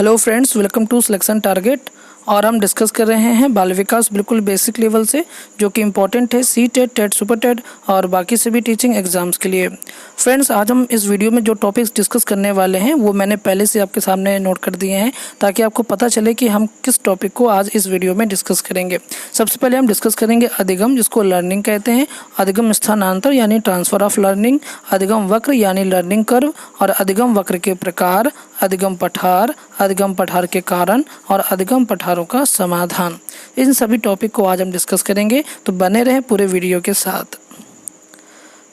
Hello friends, welcome to selection target. और हम discuss कर रहे हैं बाल विकास बिल्कुल बेसिक लेवल से, जो कि इम्पॉर्टेंट है C TET, TET, super TET और बाकी सभी टीचिंग एग्जाम्स के लिए। फ्रेंड्स, आज हम इस वीडियो में जो टॉपिक्स डिस्कस करने वाले हैं वो मैंने पहले से आपके सामने नोट कर दिए हैं, ताकि आपको पता चले कि हम किस टॉपिक को आज इस वीडियो में डिस्कस करेंगे। सबसे पहले हम डिस्कस करेंगे अधिगम, जिसको लर्निंग कहते हैं, अधिगम स्थानांतर यानी ट्रांसफर ऑफ लर्निंग, अधिगम वक्र यानी लर्निंग कर्व, और अधिगम वक्र के प्रकार, अधिगम पठार के कारण और अधिगम पठारों का समाधान। इन सभी टॉपिक को आज हम डिस्कस करेंगे, तो बने रहें पूरे वीडियो के साथ।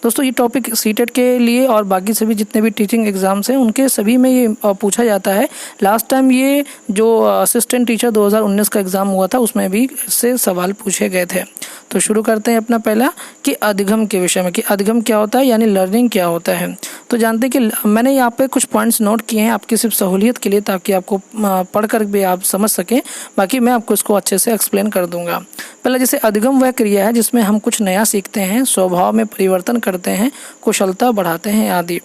दोस्तों, ये टॉपिक सीटेट के लिए और बाकी सभी जितने भी टीचिंग एग्जाम्स हैं उनके सभी में ये पूछा जाता है। लास्ट टाइम ये जो असिस्टेंट टीचर 2019 का एग्ज़ाम हुआ था उसमें भी इससे सवाल पूछे गए थे। तो शुरू करते हैं अपना पहला कि अधिगम के विषय में, कि अधिगम क्या होता है यानी लर्निंग क्या होता है। तो जानते हैं कि मैंने यहाँ पे कुछ पॉइंट्स नोट किए हैं आपकी सिर्फ सहूलियत के लिए, ताकि आपको पढ़कर भी आप समझ सकें। बाकी मैं आपको इसको अच्छे से एक्सप्लेन कर दूंगा। पहले, जैसे अधिगम वह क्रिया है जिसमें हम कुछ नया सीखते हैं, स्वभाव में परिवर्तन करते हैं, कुशलता बढ़ाते हैं आदि।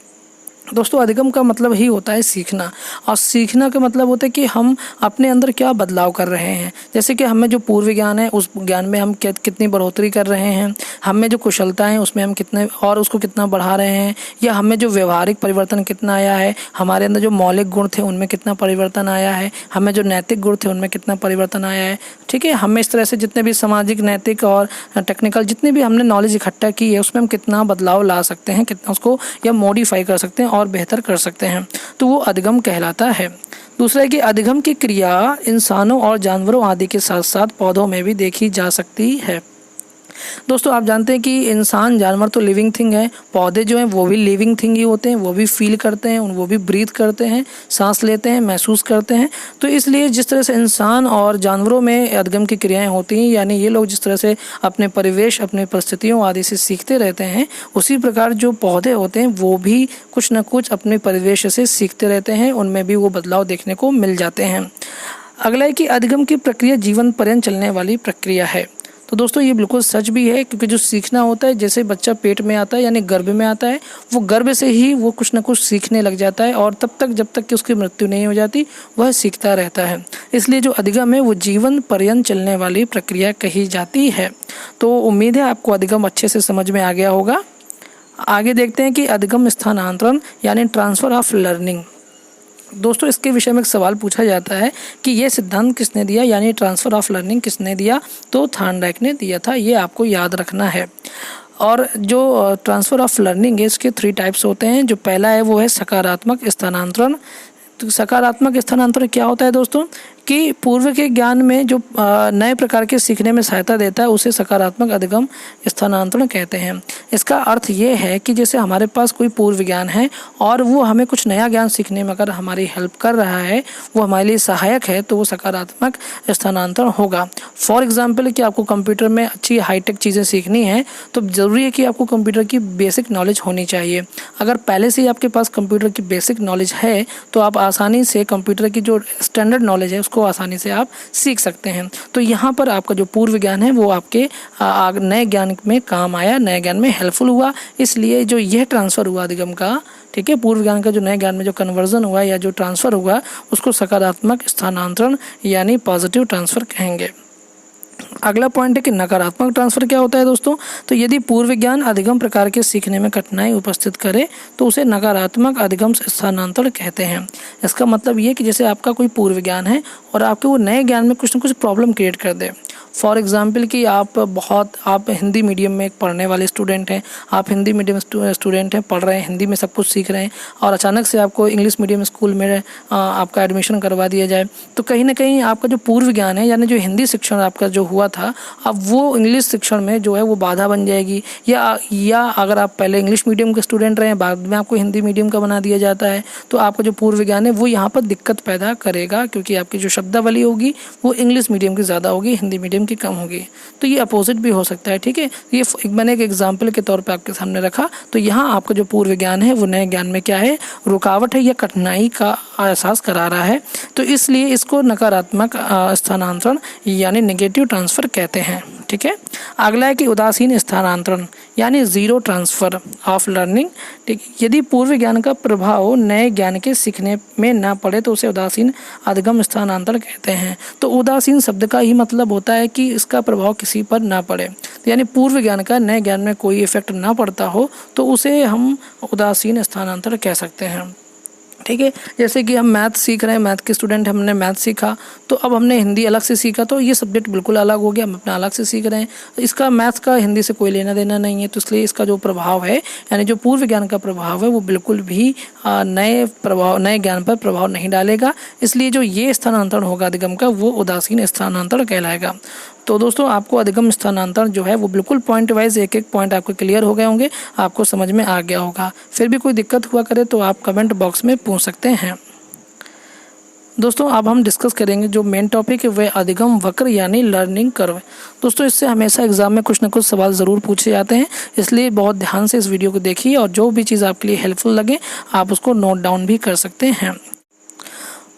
दोस्तों, अधिगम का मतलब ही होता है सीखना, और सीखना का मतलब होता है कि हम अपने अंदर क्या बदलाव कर रहे हैं। जैसे कि हमें जो पूर्व ज्ञान है उस ज्ञान में हम कितनी बढ़ोतरी कर रहे हैं, हमें जो कुशलता है उसमें हम कितने और उसको कितना बढ़ा रहे हैं, या हमें जो व्यवहारिक परिवर्तन कितना आया है, हमारे अंदर जो मौलिक गुण थे उनमें कितना परिवर्तन आया है, हमें जो नैतिक गुण थे उनमें कितना परिवर्तन आया है। ठीक है, हमें इस तरह से जितने भी सामाजिक, नैतिक और टेक्निकल जितने भी हमने नॉलेज इकट्ठा की है उसमें हम कितना बदलाव ला सकते हैं, कितना उसको या मॉडिफाई कर सकते हैं और बेहतर कर सकते हैं, तो वो अधिगम कहलाता है। दूसरा है कि अधिगम की क्रिया इंसानों और जानवरों आदि के साथ साथ पौधों में भी देखी जा सकती है। दोस्तों, आप जानते हैं कि इंसान, जानवर तो लिविंग थिंग है, पौधे जो हैं वो भी लिविंग थिंग ही होते हैं, वो भी फील करते हैं, वो भी ब्रीथ करते हैं, सांस लेते हैं, महसूस करते हैं। तो इसलिए जिस तरह से इंसान और जानवरों में अधिगम की क्रियाएं होती हैं, यानी ये लोग जिस तरह से अपने परिवेश, अपनी परिस्थितियों आदि से सीखते रहते हैं, उसी प्रकार जो पौधे होते हैं वो भी कुछ न कुछ अपने परिवेश से सीखते रहते हैं, उनमें भी वो बदलाव देखने को मिल जाते हैं। अगला है कि अधिगम की प्रक्रिया जीवन पर्यंत चलने वाली प्रक्रिया है। तो दोस्तों, ये बिल्कुल सच भी है, क्योंकि जो सीखना होता है, जैसे बच्चा पेट में आता है यानी गर्भ में आता है, वो गर्भ से ही वो कुछ ना कुछ सीखने लग जाता है, और तब तक जब तक कि उसकी मृत्यु नहीं हो जाती वह सीखता रहता है। इसलिए जो अधिगम है वो जीवन पर्यंत चलने वाली प्रक्रिया कही जाती है। तो उम्मीद है आपको अधिगम अच्छे से समझ में आ गया होगा। आगे देखते हैं कि अधिगम स्थानांतरण यानी ट्रांसफ़र ऑफ लर्निंग। दोस्तों, इसके विषय में एक सवाल पूछा जाता है कि यह सिद्धांत किसने दिया, यानी ट्रांसफ़र ऑफ लर्निंग किसने दिया। तो थॉर्नडाइक ने दिया था, ये आपको याद रखना है। और जो ट्रांसफ़र ऑफ लर्निंग है इसके 3 टाइप्स होते हैं। जो पहला है वो है सकारात्मक स्थानांतरण। तो सकारात्मक स्थानांतरण क्या होता है दोस्तों, कि पूर्व के ज्ञान में जो नए प्रकार के सीखने में सहायता देता है उसे सकारात्मक अधिगम स्थानांतरण कहते हैं। इसका अर्थ ये है कि जैसे हमारे पास कोई पूर्व ज्ञान है और वो हमें कुछ नया ज्ञान सीखने में अगर हमारी हेल्प कर रहा है, वो हमारे लिए सहायक है, तो वो सकारात्मक स्थानांतरण होगा। फॉर एग्जाम्पल, कि आपको कंप्यूटर में अच्छी हाईटेक चीज़ें सीखनी है, तो ज़रूरी है कि आपको कंप्यूटर की बेसिक नॉलेज होनी चाहिए। अगर पहले से ही आपके पास कंप्यूटर की बेसिक नॉलेज है तो आप आसानी से कंप्यूटर की जो स्टैंडर्ड नॉलेज है को आसानी से आप सीख सकते हैं। तो यहाँ पर आपका जो पूर्व ज्ञान है वो आपके नए ज्ञान में काम आया, नए ज्ञान में हेल्पफुल हुआ। इसलिए जो यह ट्रांसफ़र हुआ अधिगम का, ठीक है, पूर्व ज्ञान का जो नए ज्ञान में जो कन्वर्जन हुआ या जो ट्रांसफ़र हुआ उसको सकारात्मक स्थानांतरण यानी पॉजिटिव ट्रांसफ़र कहेंगे। अगला पॉइंट है कि नकारात्मक ट्रांसफ़र क्या होता है दोस्तों। तो यदि पूर्व ज्ञान अधिगम प्रकार के सीखने में कठिनाई उपस्थित करे तो उसे नकारात्मक अधिगम स्थानांतरण कहते हैं। इसका मतलब ये कि जैसे आपका कोई पूर्व ज्ञान है और आपके वो नए ज्ञान में कुछ ना कुछ प्रॉब्लम क्रिएट कर दे। फॉर एग्जाम्पल, कि आप हिंदी मीडियम में पढ़ने वाले स्टूडेंट हैं, आप हिंदी मीडियम स्टूडेंट हैं, पढ़ रहे हैं, हिंदी में सब कुछ सीख रहे हैं, और अचानक से आपको इंग्लिश मीडियम स्कूल में आपका एडमिशन करवा दिया जाए, तो कहीं ना कहीं आपका जो पूर्व ज्ञान है यानी जो हिंदी शिक्षण आपका जो हुआ था, अब वो इंग्लिश शिक्षण में जो है वो बाधा बन जाएगी। या अगर आप पहले इंग्लिश मीडियम के स्टूडेंट रहे, बाद में आपको हिंदी मीडियम का बना दिया जाता है, तो आपका जो पूर्व ज्ञान है वो यहाँ पर दिक्कत पैदा करेगा, क्योंकि आपकी जो शब्दावली होगी वो इंग्लिश मीडियम की ज़्यादा होगी, हिंदी मीडियम की कम होगी। तो ये अपोजिट भी हो सकता है। ठीक है, ये मैंने एक एग्जाम्पल के तौर पे आपके सामने रखा। तो यहाँ आपका जो पूर्व ज्ञान है वो नए ज्ञान में क्या है, रुकावट है या कठिनाई का एहसास करा रहा है। तो इसलिए इसको नकारात्मक स्थानांतरण यानी नेगेटिव ट्रांसफ़र कहते हैं। ठीक है। अगला है कि उदासीन स्थानांतरण यानी जीरो ट्रांसफर ऑफ लर्निंग। ठीक, यदि पूर्व ज्ञान का प्रभाव नए ज्ञान के सीखने में ना पड़े तो उसे उदासीन अधिगम स्थानांतरण कहते हैं। तो उदासीन शब्द का ही मतलब होता है कि इसका प्रभाव किसी पर ना पड़े, तो यानी पूर्व ज्ञान का नए ज्ञान में कोई इफेक्ट ना पड़ता हो तो उसे हम उदासीन स्थानांतरण कह सकते हैं। ठीक है, जैसे कि हम मैथ सीख रहे हैं, मैथ के स्टूडेंट, हमने मैथ सीखा तो अब हमने हिंदी अलग से सीखा, तो ये सब्जेक्ट बिल्कुल अलग हो गया, हम अपना अलग से सीख रहे हैं। तो इसका मैथ का हिंदी से कोई लेना देना नहीं है, तो इसलिए इसका जो प्रभाव है यानी जो पूर्व ज्ञान का प्रभाव है वो बिल्कुल भी नए ज्ञान पर प्रभाव नहीं डालेगा। इसलिए जो ये स्थानांतरण होगा अधिगम का वो उदासीन स्थानांतरण कहलाएगा। तो दोस्तों आपको अधिगम स्थानांतरण जो है वो बिल्कुल पॉइंट वाइज एक एक पॉइंट आपको क्लियर हो गए होंगे, आपको समझ में आ गया होगा। फिर भी कोई दिक्कत हुआ करे तो आप कमेंट बॉक्स में पूछ सकते हैं। दोस्तों अब हम डिस्कस करेंगे जो मेन टॉपिक है वह अधिगम वक्र यानी लर्निंग कर्व। दोस्तों इससे हमेशा एग्जाम में कुछ ना कुछ सवाल ज़रूर पूछे जाते हैं, इसलिए बहुत ध्यान से इस वीडियो को देखिए और जो भी चीज़ आपके लिए हेल्पफुल लगे आप उसको नोट डाउन भी कर सकते हैं।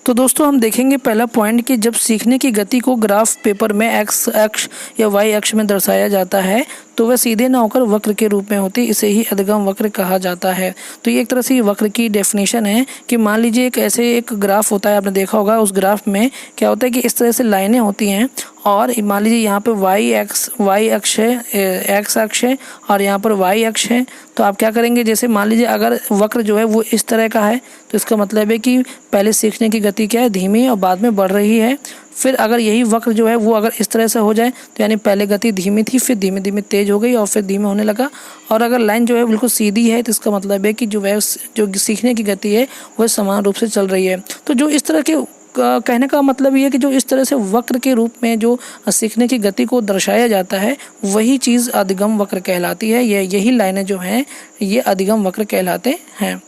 तो दोस्तों हम देखेंगे पहला पॉइंट कि जब सीखने की गति को ग्राफ पेपर में एक्स अक्ष या वाई अक्ष में दर्शाया जाता है तो वह सीधे न होकर वक्र के रूप में होती है, इसे ही अधिगम वक्र कहा जाता है। तो ये एक तरह से वक्र की डेफिनेशन है कि मान लीजिए एक ग्राफ होता है, आपने देखा होगा उस ग्राफ में क्या होता है कि इस तरह से लाइनें होती हैं और मान लीजिए यहाँ पे वाई अक्ष है, एक्स अक्ष है और यहाँ पर वाई अक्ष है। तो आप क्या करेंगे, जैसे मान लीजिए अगर वक्र जो है वो इस तरह का है तो इसका मतलब है कि पहले सीखने की गति क्या है, धीमी और बाद में बढ़ रही है। फिर अगर यही वक्र जो है वो अगर इस तरह से हो जाए तो यानी पहले गति धीमी थी, फिर धीमे धीमे तेज हो गई और फिर धीमे होने लगा। और अगर लाइन जो है बिल्कुल सीधी है तो इसका मतलब है कि जो सीखने की गति है वह समान रूप से चल रही है। तो जो इस तरह के कहने का मतलब ये है कि जो इस तरह से वक्र के रूप में जो सीखने की गति को दर्शाया जाता है वही चीज़ अधिगम वक्र कहलाती है। यही लाइनें जो हैं ये अधिगम वक्र कहलाते हैं।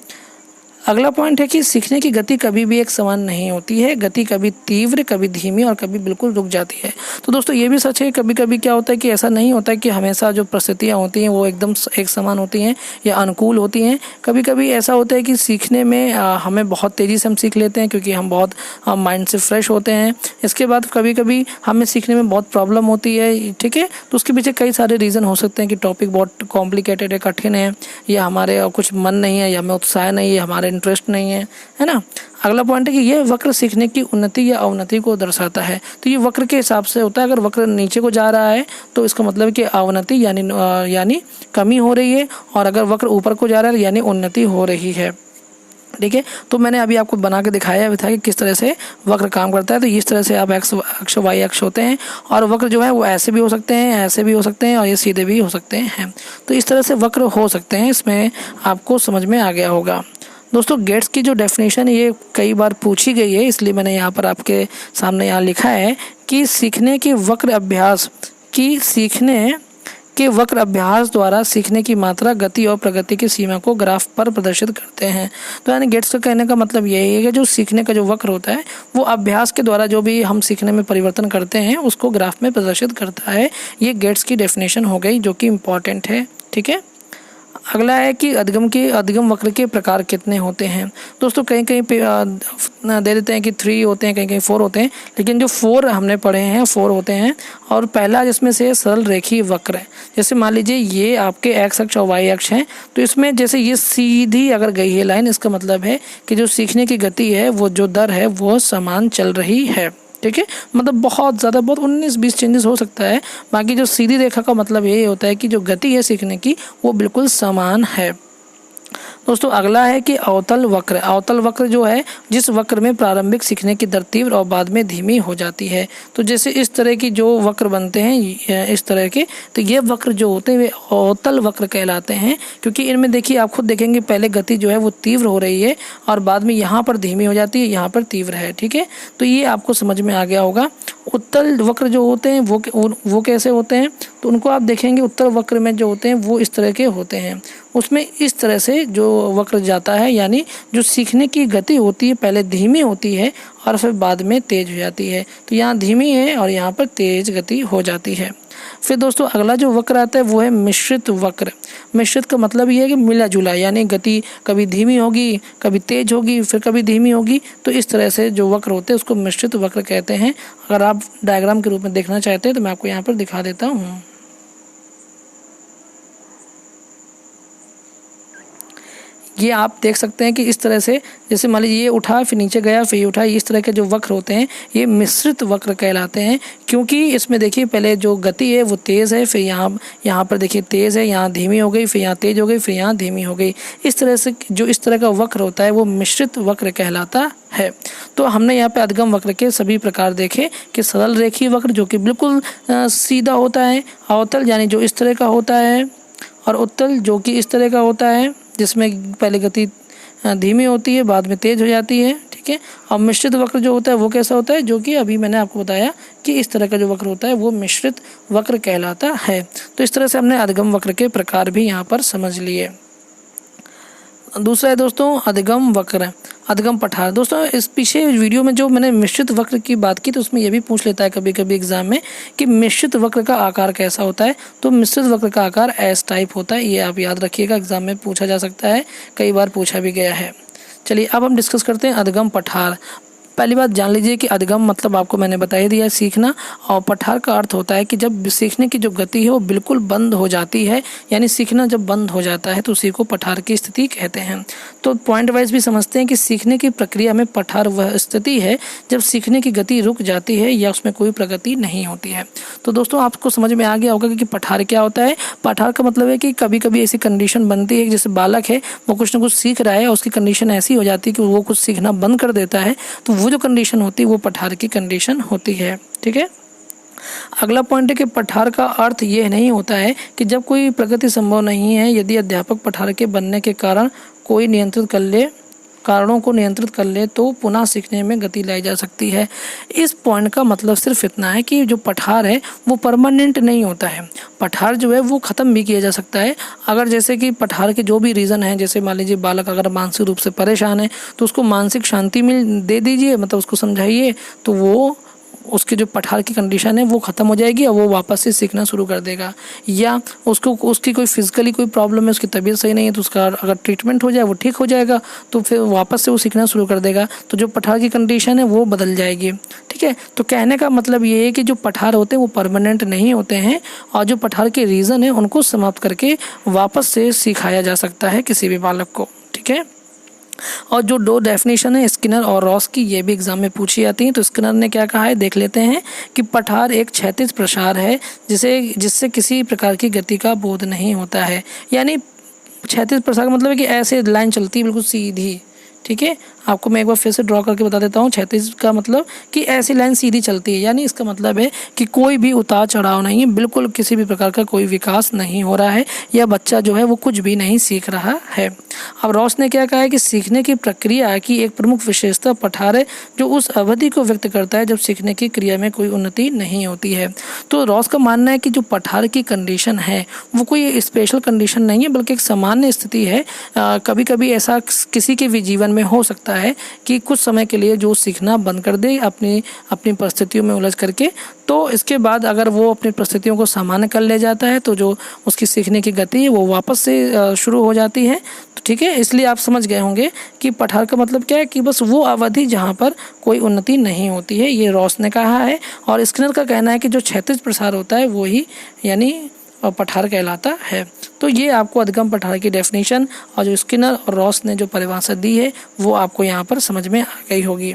अगला पॉइंट है कि सीखने की गति कभी भी एक समान नहीं होती है, गति कभी तीव्र, कभी धीमी और कभी बिल्कुल रुक जाती है। तो दोस्तों ये भी सच है, कभी कभी क्या होता है कि ऐसा नहीं होता है कि हमेशा जो परिस्थितियाँ होती हैं वो एकदम एक समान होती हैं या अनुकूल होती हैं। कभी कभी ऐसा होता है कि सीखने में हमें बहुत तेज़ी से हम सीख लेते हैं क्योंकि हम बहुत माइंड से फ्रेश होते हैं। इसके बाद कभी कभी हमें सीखने में बहुत प्रॉब्लम होती है, ठीक है। तो उसके पीछे कई सारे रीज़न हो सकते हैं कि टॉपिक बहुत कॉम्प्लिकेटेड है, कठिन है, या हमारे कुछ मन नहीं है, या हमें उत्साह नहीं है, हमारे इंटरेस्ट नहीं है ना। अगला पॉइंट है कि यह वक्र सीखने की उन्नति या अवनति को दर्शाता है। तो ये वक्र के हिसाब से होता है, अगर वक्र नीचे को जा रहा है तो इसका मतलब है कि अवनति यानी कमी हो रही है, और अगर वक्र ऊपर को जा रहा है यानी उन्नति हो रही है। ठीक है, तो मैंने अभी आपको बना के दिखाया भी था कि किस तरह से वक्र काम करता है। तो इस तरह से आप एक्स अक्ष वाई अक्ष होते हैं और वक्र जो है वो ऐसे भी हो सकते हैं, ऐसे भी हो सकते हैं और ये सीधे भी हो सकते हैं। तो इस तरह से वक्र हो सकते हैं, इसमें आपको समझ में आ गया होगा। दोस्तों गेट्स की जो डेफिनेशन है ये कई बार पूछी गई है, इसलिए मैंने यहाँ पर आपके सामने यहाँ लिखा है कि सीखने के वक्र अभ्यास द्वारा सीखने की मात्रा, गति और प्रगति की सीमा को ग्राफ पर प्रदर्शित करते हैं। तो यानी गेट्स का कहने का मतलब यही है कि जो सीखने का जो वक्र होता है वो अभ्यास के द्वारा जो भी हम सीखने में परिवर्तन करते हैं उसको ग्राफ में प्रदर्शित करता है। ये गेट्स की डेफिनेशन हो गई जो कि इम्पॉर्टेंट है, ठीक है। अगला है कि अधिगम वक्र के प्रकार कितने होते हैं। दोस्तों कहीं पे दे देते हैं कि 3 होते हैं, कहीं 4 होते हैं, लेकिन जो 4 हमने पढ़े हैं 4 होते हैं। और पहला जिसमें से सरल रेखीय वक्र है। जैसे मान लीजिए ये आपके एक्स अक्ष और वाई अक्ष हैं, तो इसमें जैसे ये सीधी अगर गई है लाइन, इसका मतलब है कि जो सीखने की गति है वो जो दर है वो समान चल रही है, ठीक है। मतलब बहुत ज़्यादा 19-20 चेंजेस हो सकता है, बाकी जो सीधी रेखा का मतलब यही होता है कि जो गति है सीखने की वो बिल्कुल समान है। दोस्तों अगला है कि अवतल वक्र जो है जिस वक्र में प्रारंभिक सीखने की दर तीव्र और बाद में धीमी हो जाती है। तो जैसे इस तरह की जो वक्र बनते हैं इस तरह के, तो ये वक्र जो होते हैं वे अवतल वक्र कहलाते हैं, क्योंकि इनमें देखिए आप खुद देखेंगे पहले गति जो है वो तीव्र हो रही है और बाद में यहाँ पर धीमी हो जाती है, यहाँ पर तीव्र है, ठीक है। तो ये आपको समझ में आ गया होगा। उत्तल वक्र जो होते हैं वो कैसे होते हैं, तो उनको आप देखेंगे उत्तल वक्र में जो होते हैं वो इस तरह के होते हैं। उसमें इस तरह से जो वक्र जाता है, यानी जो सीखने की गति होती है पहले धीमी होती है और फिर बाद में तेज हो जाती है। तो यहाँ धीमी है और यहाँ पर तेज गति हो जाती है। फिर दोस्तों अगला जो वक्र आता है वो है मिश्रित वक्र। मिश्रित का मतलब ये है कि मिला जुला, यानी गति कभी धीमी होगी, कभी तेज होगी, फिर कभी धीमी होगी। तो इस तरह से जो वक्र होते हैं उसको मिश्रित वक्र कहते हैं। अगर आप डायग्राम के रूप में देखना चाहते हैं तो मैं आपको यहाँ पर दिखा देता हूँ। ये आप देख सकते हैं कि इस तरह से, जैसे मान लीजिए ये उठा फिर नीचे गया फिर ये उठा, इस तरह के जो वक्र होते हैं ये मिश्रित वक्र कहलाते हैं। क्योंकि इसमें देखिए पहले जो गति है वो तेज़ है, फिर यहाँ पर देखिए तेज़ है, यहाँ धीमी हो गई, फिर यहाँ तेज हो गई, फिर यहाँ धीमी हो गई। इस तरह से जो इस तरह का वक्र होता है वो मिश्रित वक्र कहलाता है। तो हमने यहाँ पे अधगम वक्र के सभी प्रकार देखे कि सरल रेखीय वक्र जो कि बिल्कुल सीधा होता है, अवतल यानी जो इस तरह का होता है, और उत्तल जो कि इस तरह का होता है जिसमें पहले गति धीमी होती है बाद में तेज हो जाती है, ठीक है। और मिश्रित वक्र जो होता है वो कैसा होता है, जो कि अभी मैंने आपको बताया कि इस तरह का जो वक्र होता है वो मिश्रित वक्र कहलाता है। तो इस तरह से हमने अधगम वक्र के प्रकार भी यहाँ पर समझ लिए। दूसरा है दोस्तों अधगम वक्र, अधगम पठार। दोस्तों इस पीछे वीडियो में जो मैंने मिश्रित वक्र की बात की तो उसमें यह भी पूछ लेता है कभी कभी एग्जाम में कि मिश्रित वक्र का आकार कैसा होता है। तो मिश्रित वक्र का आकार एस टाइप होता है, ये आप याद रखिएगा, एग्जाम में पूछा जा सकता है, कई बार पूछा भी गया है। चलिए अब हम डिस्कस करते हैं अधगम पठार। पहली बात जान लीजिए कि अधगम मतलब आपको मैंने बता ही दिया सीखना, और पठार का अर्थ होता है कि जब सीखने की जो गति है वो बिल्कुल बंद हो जाती है, यानी सीखना जब बंद हो जाता है तो उसी को पठार की स्थिति कहते हैं। तो पॉइंट वाइज भी समझते हैं कि सीखने की प्रक्रिया में पठार वह स्थिति है जब सीखने की गति रुक जाती है या उसमें कोई प्रगति नहीं होती है। तो दोस्तों आपको समझ में आ गया होगा कि पठार क्या होता है। पठार का मतलब है कि कभी कभी ऐसी कंडीशन बनती है कि जैसे बालक है वो कुछ ना कुछ सीख रहा है और उसकी कंडीशन ऐसी हो जाती है कि वो कुछ सीखना बंद कर देता है, तो वो जो कंडीशन होती है वो पठार की कंडीशन होती है, ठीक है। अगला पॉइंट है कि पठार का अर्थ ये नहीं होता है कि जब कोई प्रगति संभव नहीं है, यदि अध्यापक पठार के बनने के कारण कोई कारणों को नियंत्रित कर ले तो पुनः सीखने में गति लाई जा सकती है। इस पॉइंट का मतलब सिर्फ इतना है कि जो पठार है वो परमानेंट नहीं होता है। पठार जो है वो ख़त्म भी किया जा सकता है। अगर जैसे कि पठार के जो भी रीज़न है, जैसे मान लीजिए बालक अगर मानसिक रूप से परेशान है तो उसको मानसिक शांति दे दीजिए, मतलब उसको समझाइए, तो वो उसकी जो पठार की कंडीशन है वो ख़त्म हो जाएगी और वो वापस से सीखना शुरू कर देगा। या उसकी कोई फिजिकली कोई प्रॉब्लम है, उसकी तबीयत सही नहीं है तो उसका अगर ट्रीटमेंट हो जाए वो ठीक हो जाएगा, तो फिर वापस से वो सीखना शुरू कर देगा। तो जो पठार की कंडीशन है वो बदल जाएगी, ठीक है। तो कहने का मतलब ये है कि जो पठार होते हैं वो परमानेंट नहीं होते हैं, और जो पठार के रीज़न है उनको समाप्त करके वापस से सिखाया जा सकता है किसी भी बालक को, ठीक है। और जो दो डेफिनेशन है स्किनर और रॉस की, ये भी एग्जाम में पूछी जाती हैं। तो स्किनर ने क्या कहा है देख लेते हैं कि पठार एक क्षैतिज प्रसार है जिससे किसी प्रकार की गति का बोध नहीं होता है। यानी क्षैतिज प्रसार का मतलब है कि ऐसे लाइन चलती है बिल्कुल सीधी, ठीक है। आपको मैं एक बार फिर से ड्रॉ करके बता देता हूँ। क्षैतिज का मतलब कि ऐसी लाइन सीधी चलती है, यानी इसका मतलब है कि कोई भी उतार चढ़ाव नहीं है, बिल्कुल किसी भी प्रकार का कोई विकास नहीं हो रहा है, या बच्चा जो है वो कुछ भी नहीं सीख रहा है। अब रॉस ने क्या कहा है कि सीखने की प्रक्रिया की एक प्रमुख विशेषता पठार है जो उस अवधि को व्यक्त करता है जब सीखने की क्रिया में कोई उन्नति नहीं होती है। तो रॉस का मानना है कि जो पठार की कंडीशन है वो कोई स्पेशल कंडीशन नहीं है, बल्कि एक सामान्य स्थिति है। कभी कभी ऐसा किसी के भी जीवन में हो सकता है कि कुछ समय के लिए जो सीखना बंद कर दे अपनी परिस्थितियों में उलझ करके, तो इसके बाद अगर वो अपनी परिस्थितियों को सामान्य कर ले जाता है तो जो उसकी सीखने की गति है वो वापस से शुरू हो जाती है, तो ठीक है। इसलिए आप समझ गए होंगे कि पठार का मतलब क्या है कि बस वो अवधि जहाँ पर कोई उन्नति नहीं होती है, ये रॉस ने कहा है। और स्किनर का कहना है कि जो क्षैतिज प्रसार होता है वो ही यानी पठार कहलाता है। तो ये आपको अधगम पठार की डेफिनेशन और जो स्किनर और रॉस ने जो परिभाषा दी है वो आपको यहाँ पर समझ में आ गई होगी।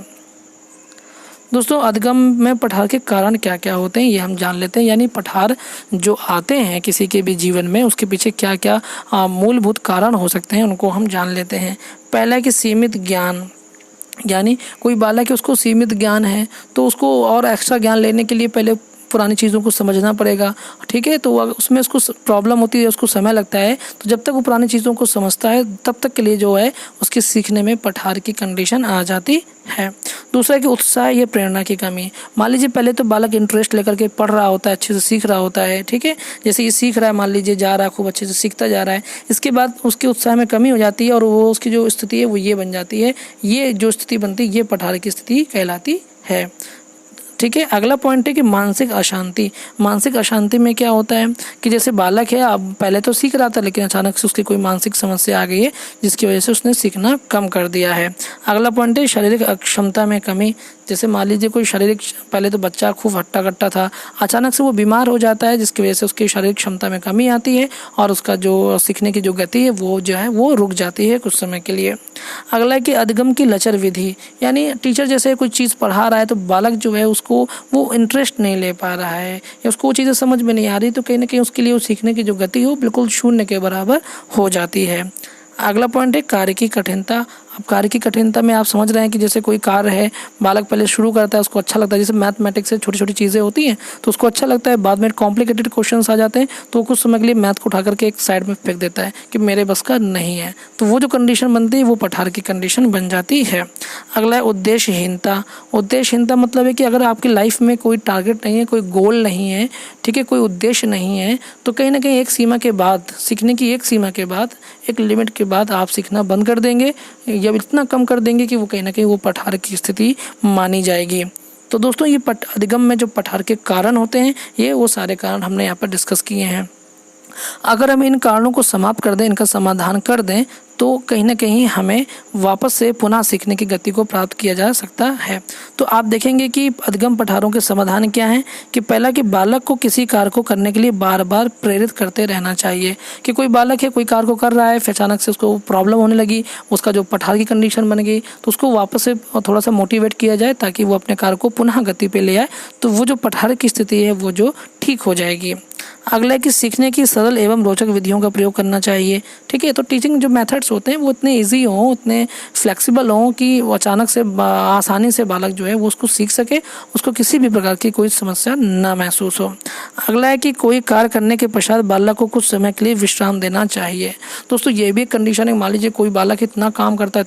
दोस्तों अधगम में पठार के कारण क्या क्या होते हैं ये हम जान लेते हैं। यानी पठार जो आते हैं किसी के भी जीवन में उसके पीछे क्या क्या मूलभूत कारण हो सकते हैं उनको हम जान लेते हैं। पहला है कि सीमित ज्ञान, यानी कोई बालक है उसको सीमित ज्ञान है तो उसको और एक्स्ट्रा ज्ञान लेने के लिए पहले पुरानी चीज़ों को समझना पड़ेगा, ठीक है। तो उसमें उसको प्रॉब्लम होती है, उसको समय लगता है, तो जब तक वो पुरानी चीज़ों को समझता है तब तक के लिए जो है उसके सीखने में पठार की कंडीशन आ जाती है। दूसरा है कि उत्साह या प्रेरणा की कमी। मान लीजिए पहले तो बालक इंटरेस्ट लेकर के पढ़ रहा होता है, अच्छे से सीख रहा होता है, ठीक है। जैसे ये सीख रहा है, मान लीजिए जा रहा है, खूब अच्छे से सीखता जा रहा है, इसके बाद उसके उत्साह में कमी हो जाती है और वो उसकी जो स्थिति है वो ये बन जाती है। ये जो स्थिति बनती है ये पठार की स्थिति कहलाती है, ठीक है। अगला पॉइंट है कि मानसिक अशांति। मानसिक अशांति में क्या होता है कि जैसे बालक है, अब पहले तो सीख रहा था लेकिन अचानक से उसकी कोई मानसिक समस्या आ गई है जिसकी वजह से उसने सीखना कम कर दिया है। अगला पॉइंट है शारीरिक अक्षमता में कमी। जैसे मान लीजिए कोई शारीरिक, पहले तो बच्चा खूब हट्टा कट्टा था, अचानक से वो बीमार हो जाता है जिसकी वजह से उसकी शारीरिक क्षमता में कमी आती है और उसका जो सीखने की जो गति है वो जो है वो रुक जाती है कुछ समय के लिए। अगला है कि अधिगम की लचर विधि, यानी टीचर जैसे कोई चीज़ पढ़ा रहा है तो बालक जो है उसको वो इंटरेस्ट नहीं ले पा रहा है या उसको वो चीज़ें समझ में नहीं आ रही, तो कहीं ना कहीं उसके लिए वो सीखने की जो गति हो बिल्कुल शून्य के बराबर हो जाती है। अगला पॉइंट है कार्य की कठिनता। अब कार्य की कठिनता में आप समझ रहे हैं कि जैसे कोई कार्य है, बालक पहले शुरू करता है, उसको अच्छा लगता है, जैसे मैथमेटिक्स से छोटी छोटी चीज़ें होती हैं तो उसको अच्छा लगता है, बाद में कॉम्प्लिकेटेड क्वेश्चंस आ जाते हैं तो कुछ समय के लिए मैथ को उठा करके एक साइड में फेंक देता है कि मेरे बस का नहीं है, तो वो जो कंडीशन बनती है वो पठार की कंडीशन बन जाती है। अगला है उद्देश्यहीनता। उद्देश्यहीनता मतलब है कि अगर आपकी लाइफ में कोई टारगेट नहीं है, कोई गोल नहीं है, ठीक है, कोई उद्देश्य नहीं है, तो कहीं ना कहीं एक सीमा के बाद, सीखने की एक सीमा के बाद, एक लिमिट के बाद आप सीखना बंद कर देंगे या इतना कम कर देंगे कि वो कहीं ना कहीं वो पठार की स्थिति मानी जाएगी। तो दोस्तों ये अधिगम में जो पठार के कारण होते हैं, ये वो सारे कारण हमने यहाँ पर डिस्कस किए हैं। अगर हम इन कारणों को समाप्त कर दें, इनका समाधान कर दें, तो कहीं ना कहीं हमें वापस से पुनः सीखने की गति को प्राप्त किया जा सकता है। तो आप देखेंगे कि अधिगम पठारों के समाधान क्या हैं कि पहला कि बालक को किसी कार्य को करने के लिए बार बार प्रेरित करते रहना चाहिए। कि कोई बालक है, कोई कार्य को कर रहा है, फिर अचानक से उसको प्रॉब्लम होने लगी, उसका जो पठार की कंडीशन बन गई, तो उसको वापस से थोड़ा सा मोटिवेट किया जाए ताकि वो अपने कार्य को पुनः गति पे ले आए, तो वो जो पठार की स्थिति है वो जो ठीक हो जाएगी। अगला है कि सीखने की सरल एवं रोचक विधियों का प्रयोग करना चाहिए। ठीक है, तो टीचिंग जो मेथड्स होते हैं वो इतने इजी हों, उतने फ्लेक्सिबल हों कि वो अचानक से आसानी से बालक जो है वो उसको सीख सके, उसको किसी भी प्रकार की कोई समस्या ना महसूस हो। अगला है कि कोई कार्य करने के पश्चात बालक को कुछ समय के लिए विश्राम देना चाहिए। दोस्तों ये भी एक कंडीशन है, मान लीजिए कोई बालक इतना काम करता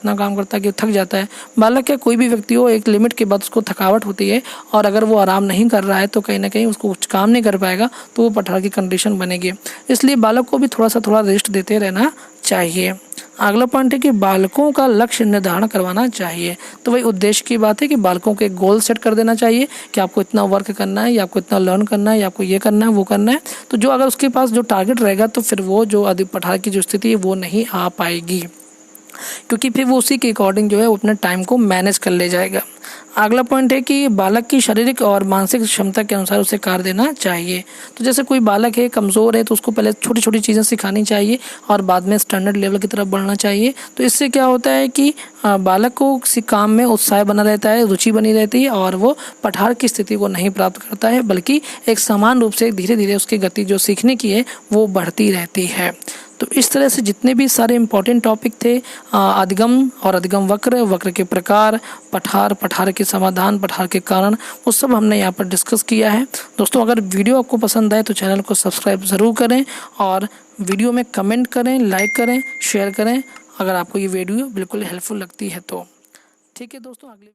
है कि थक जाता है। बालक या कोई भी व्यक्ति हो, एक लिमिट के बाद उसको थकावट होती है और अगर वो आराम नहीं कर रहा है तो कहीं ना कहीं उसको कुछ काम नहीं कर पाएगा, तो वो पठार की कंडीशन बनेगी। इसलिए बालक को भी थोड़ा रेस्ट देते रहना चाहिए। अगला पॉइंट है कि बालकों का लक्ष्य निर्धारण करवाना चाहिए। तो वही उद्देश्य की बात है कि बालकों के गोल सेट कर देना चाहिए कि आपको इतना वर्क करना है या आपको इतना लर्न करना है या आपको ये करना है वो करना है। तो जो अगर उसके पास जो टारगेट रहेगा तो फिर वो जो अधिक पठार की जो स्थिति है वो नहीं आ पाएगी, क्योंकि फिर वो उसी के अकॉर्डिंग जो है वो अपने टाइम को मैनेज कर ले जाएगा। अगला पॉइंट है कि बालक की शारीरिक और मानसिक क्षमता के अनुसार उसे कार्य देना चाहिए। तो जैसे कोई बालक है, कमज़ोर है, तो उसको पहले छोटी छोटी चीज़ें सिखानी चाहिए और बाद में स्टैंडर्ड लेवल की तरफ बढ़ना चाहिए। तो इससे क्या होता है कि बालक को किसी काम में उत्साह बना रहता है, रुचि बनी रहती है और वो पठार की स्थिति को नहीं प्राप्त करता है, बल्कि एक समान रूप से धीरे धीरे उसकी गति जो सीखने की है वो बढ़ती रहती है। तो इस तरह से जितने भी सारे इम्पोर्टेंट टॉपिक थे, अधिगम और अधिगम वक्र, वक्र के प्रकार, पठार, पठार के समाधान, पठार के कारण, वो सब हमने यहाँ पर डिस्कस किया है। दोस्तों अगर वीडियो आपको पसंद आए तो चैनल को सब्सक्राइब ज़रूर करें और वीडियो में कमेंट करें, लाइक करें, शेयर करें अगर आपको ये वीडियो बिल्कुल हेल्पफुल लगती है तो। ठीक है दोस्तों, अगले